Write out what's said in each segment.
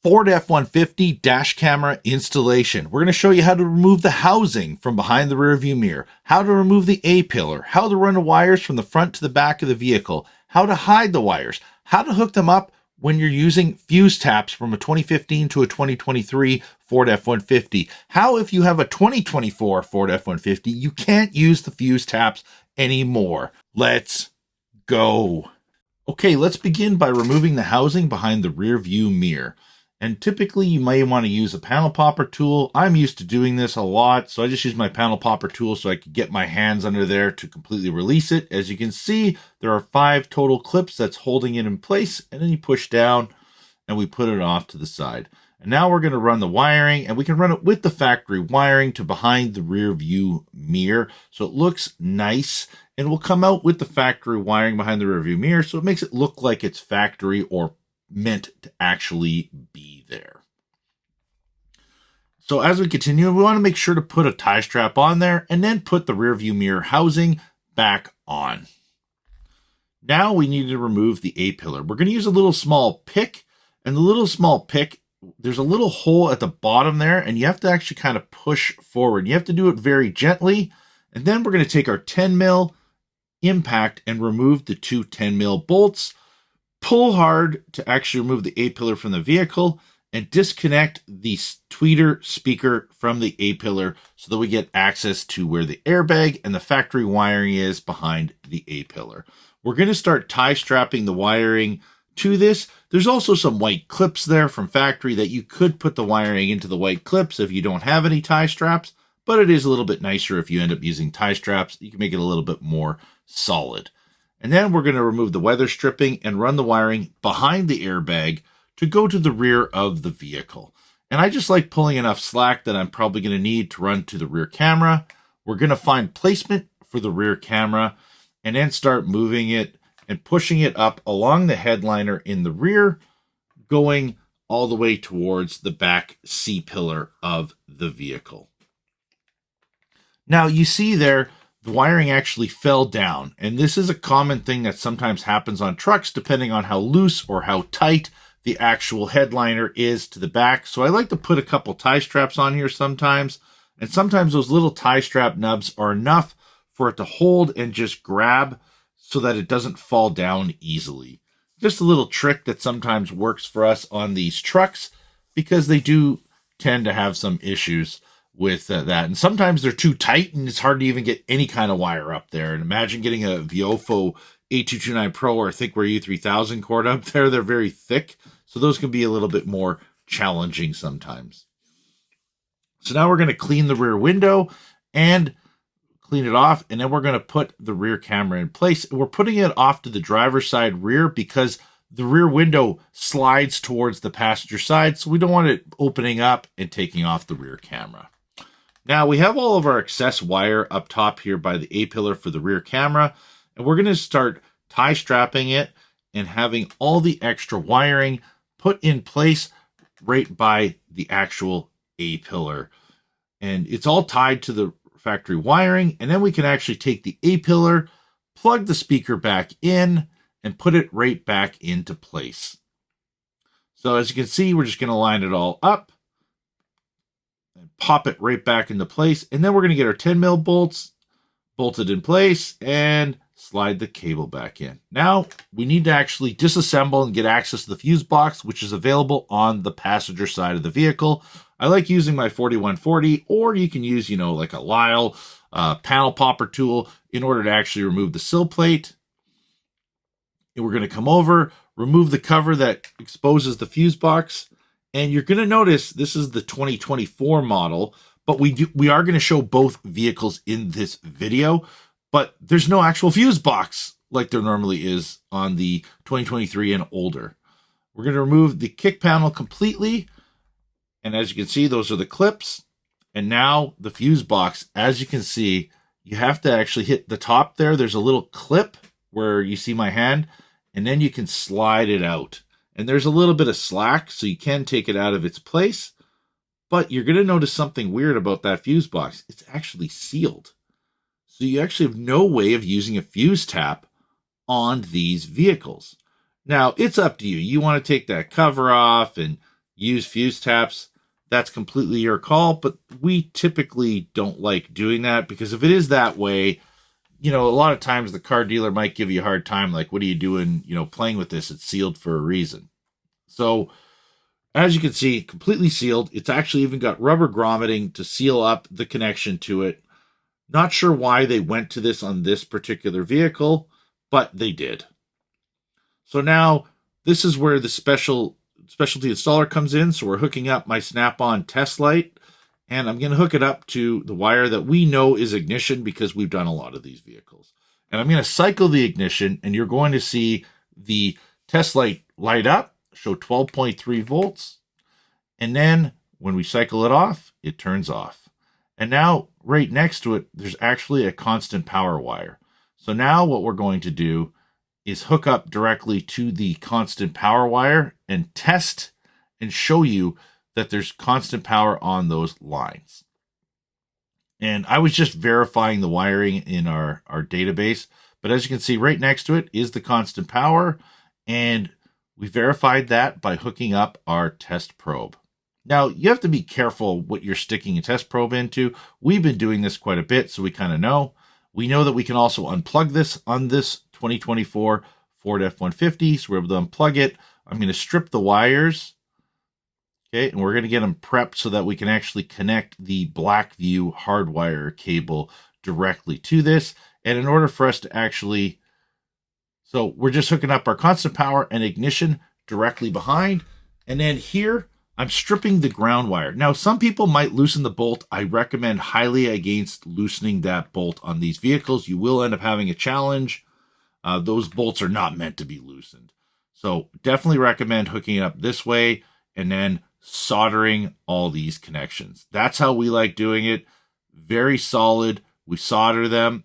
Ford F-150 dash camera installation. We're going to show you how to remove the housing from behind the rear view mirror, how to remove the A-pillar, how to run the wires from the front to the back of the vehicle, how to hide the wires, how to hook them up when you're using fuse taps from a 2015 to a 2023 Ford F-150. How, if you have a 2024 Ford F-150, you can't use the fuse taps anymore. Let's go. Okay, let's begin by removing the housing behind the rear view mirror. And typically you may want to use a panel popper tool. I'm used to doing this a lot, so I just use my panel popper tool so I can get my hands under there to completely release it. As you can see, there are 5 total clips that's holding it in place, and then you push down and we put it off to the side. And now we're going to run the wiring, and we can run it with the factory wiring to behind the rear view mirror so it looks nice, and we'll come out with the factory wiring behind the rear view mirror so it makes it look like it's factory or meant to actually be there. So as we continue, we want to make sure to put a tie strap on there and then put the rear view mirror housing back on. Now we need to remove the A-pillar. We're going to use a little small pick, and the little small pick, there's a little hole at the bottom there, and you have to actually kind of push forward. You have to do it very gently, and then we're going to take our 10 mil impact and remove the 2 10 mil bolts. Pull hard to actually remove the A-pillar from the vehicle and disconnect the tweeter speaker from the A-pillar so that we get access to where the airbag and the factory wiring is behind the A-pillar. We're going to start tie strapping the wiring to this. There's also some white clips there from factory that you could put the wiring into the white clips if you don't have any tie straps, but it is a little bit nicer if you end up using tie straps. You can make it a little bit more solid. And then we're going to remove the weather stripping and run the wiring behind the airbag to go to the rear of the vehicle. And I just like pulling enough slack that I'm probably going to need to run to the rear camera. We're going to find placement for the rear camera and then start moving it and pushing it up along the headliner in the rear, going all the way towards the back C-pillar of the vehicle. Now you see there, the wiring actually fell down, and this is a common thing that sometimes happens on trucks depending on how loose or how tight the actual headliner is to the back. So I like to put a couple tie straps on here sometimes, and sometimes those little tie strap nubs are enough for it to hold and just grab so that it doesn't fall down easily. Just a little trick that sometimes works for us on these trucks because they do tend to have some issues with that. And sometimes they're too tight and it's hard to even get any kind of wire up there. And imagine getting a Viofo 8229 Pro or ThinkWare U3000 cord up there. They're very thick. So those can be a little bit more challenging sometimes. So now we're going to clean the rear window and clean it off. And then we're going to put the rear camera in place. We're putting it off to the driver's side rear because the rear window slides towards the passenger side. So we don't want it opening up and taking off the rear camera. Now we have all of our excess wire up top here by the A-pillar for the rear camera, and we're going to start tie strapping it and having all the extra wiring put in place right by the actual A-pillar. And it's all tied to the factory wiring, and then we can actually take the A-pillar, plug the speaker back in, and put it right back into place. So as you can see, we're just going to line it all up and pop it right back into place. And then we're going to get our 10 mil bolts bolted in place and slide the cable back in. Now we need to actually disassemble and get access to the fuse box, which is available on the passenger side of the vehicle. I like using my 4140, or you can use, like a Lyle panel popper tool in order to actually remove the sill plate. And we're going to come over, remove the cover that exposes the fuse box. And you're going to notice this is the 2024 model, but we are going to show both vehicles in this video, but there's no actual fuse box like there normally is on the 2023 and older. We're going to remove the kick panel completely. And as you can see, those are the clips. And now the fuse box, as you can see, you have to actually hit the top there. There's a little clip where you see my hand, and then you can slide it out. And there's a little bit of slack, so you can take it out of its place. But you're going to notice something weird about that fuse box. It's actually sealed. So you actually have no way of using a fuse tap on these vehicles. Now, it's up to you. You want to take that cover off and use fuse taps, that's completely your call, but we typically don't like doing that because if it is that way, you know, a lot of times the car dealer might give you a hard time, like, what are you doing, you know, playing with this? It's sealed for a reason. So as you can see, completely sealed. It's actually even got rubber grommeting to seal up the connection to it. Not sure why they went to this on this particular vehicle, but they did. So now this is where the specialty installer comes in. So we're hooking up my snap-on test light, and I'm going to hook it up to the wire that we know is ignition because we've done a lot of these vehicles. And I'm going to cycle the ignition, and you're going to see the test light light up, show 12.3 volts. And then when we cycle it off, it turns off. And now right next to it, there's actually a constant power wire. So now what we're going to do is hook up directly to the constant power wire and test and show you that there's constant power on those lines. And I was just verifying the wiring in our database, but as you can see right next to it is the constant power, and we verified that by hooking up our test probe. Now, you have to be careful what you're sticking a test probe into. We've been doing this quite a bit, so we kind of know. We know that we can also unplug this on this 2024 Ford F150, so we're able to unplug it. I'm going to strip the wires, okay, and we're going to get them prepped so that we can actually connect the Blackview hardwire cable directly to this. And in order for us to actually, so we're just hooking up our constant power and ignition directly behind, and then here, I'm stripping the ground wire. Now, some people might loosen the bolt. I recommend highly against loosening that bolt on these vehicles. You will end up having a challenge. Those bolts are not meant to be loosened. So definitely recommend hooking it up this way and then soldering all these connections. That's how we like doing it. Very solid. We solder them.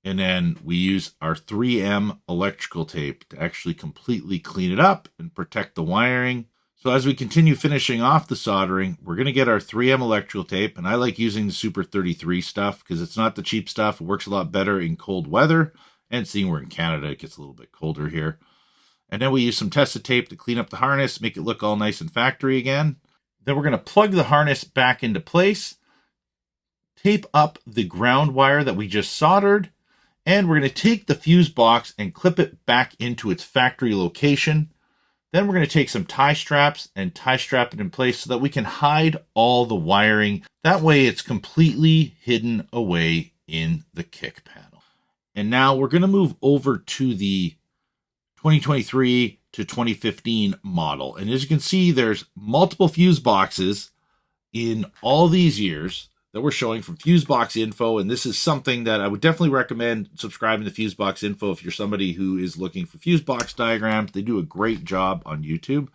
And then we use our 3M electrical tape to actually completely clean it up and protect the wiring. So as we continue finishing off the soldering, we're going to get our 3M electrical tape, and I like using the Super 33 stuff because it's not the cheap stuff. It works a lot better in cold weather, and seeing we're in Canada, it gets a little bit colder here. And then we use some tested tape to clean up the harness, make it look all nice and factory again. Then we're going to plug the harness back into place, tape up the ground wire that we just soldered, and we're going to take the fuse box and clip it back into its factory location. Then we're going to take some tie straps and tie strap it in place so that we can hide all the wiring. That way it's completely hidden away in the kick panel. And now we're going to move over to the 2023 to 2015 model. And as you can see, there's multiple fuse boxes in all these years that we're showing from Fusebox Info, and this is something that I would definitely recommend subscribing to Fusebox Info if you're somebody who is looking for fuse box diagrams. They do a great job on YouTube.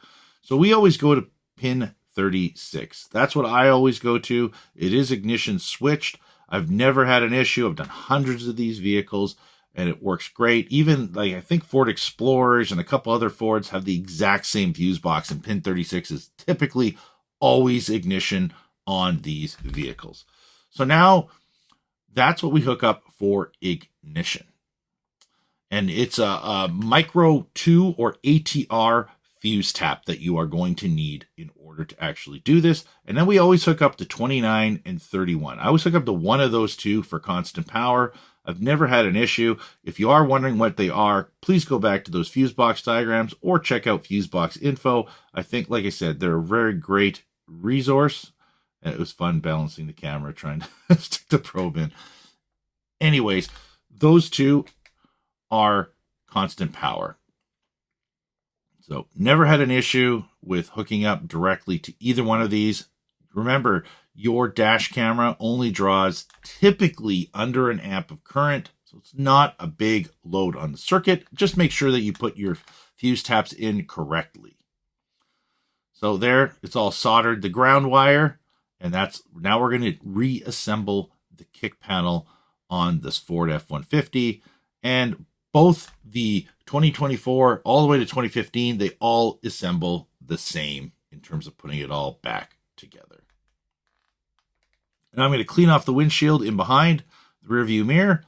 So we always go to pin 36. That's what I always go to. It is ignition switched. I've never had an issue. I've done hundreds of these vehicles, and it works great. Even, like, I think Ford Explorers and a couple other Fords have the exact same fuse box, and pin 36 is typically always ignition on these vehicles. So now that's what we hook up for ignition. And it's a micro 2 or ATR fuse tap that you are going to need in order to actually do this. And then we always hook up to 29 and 31. I always hook up to one of those two for constant power. I've never had an issue. If you are wondering what they are, please go back to those fuse box diagrams or check out Fusebox Info. I think, like I said, they're a very great resource. And it was fun balancing the camera, trying to stick the probe in. Anyways, those two are constant power. So never had an issue with hooking up directly to either one of these. Remember, your dash camera only draws typically under an amp of current, so it's not a big load on the circuit. Just make sure that you put your fuse taps in correctly. So there, it's all soldered, the ground wire. And that's, now we're going to reassemble the kick panel on this Ford F150. And both the 2024 all the way to 2015, they all assemble the same in terms of putting it all back together. Now I'm going to clean off the windshield in behind the rear view mirror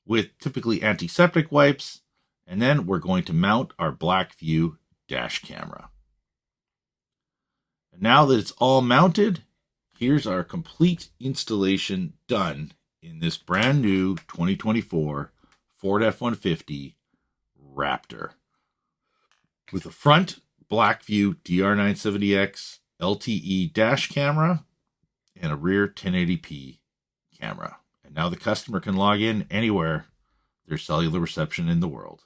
with typically antiseptic wipes. And then we're going to mount our Blackview dash camera. And now that it's all mounted, here's our complete installation done in this brand new 2024 Ford F150 Raptor. With a front Blackview DR970X LTE dash camera and a rear 1080p camera. And now the customer can log in anywhere there's cellular reception in the world.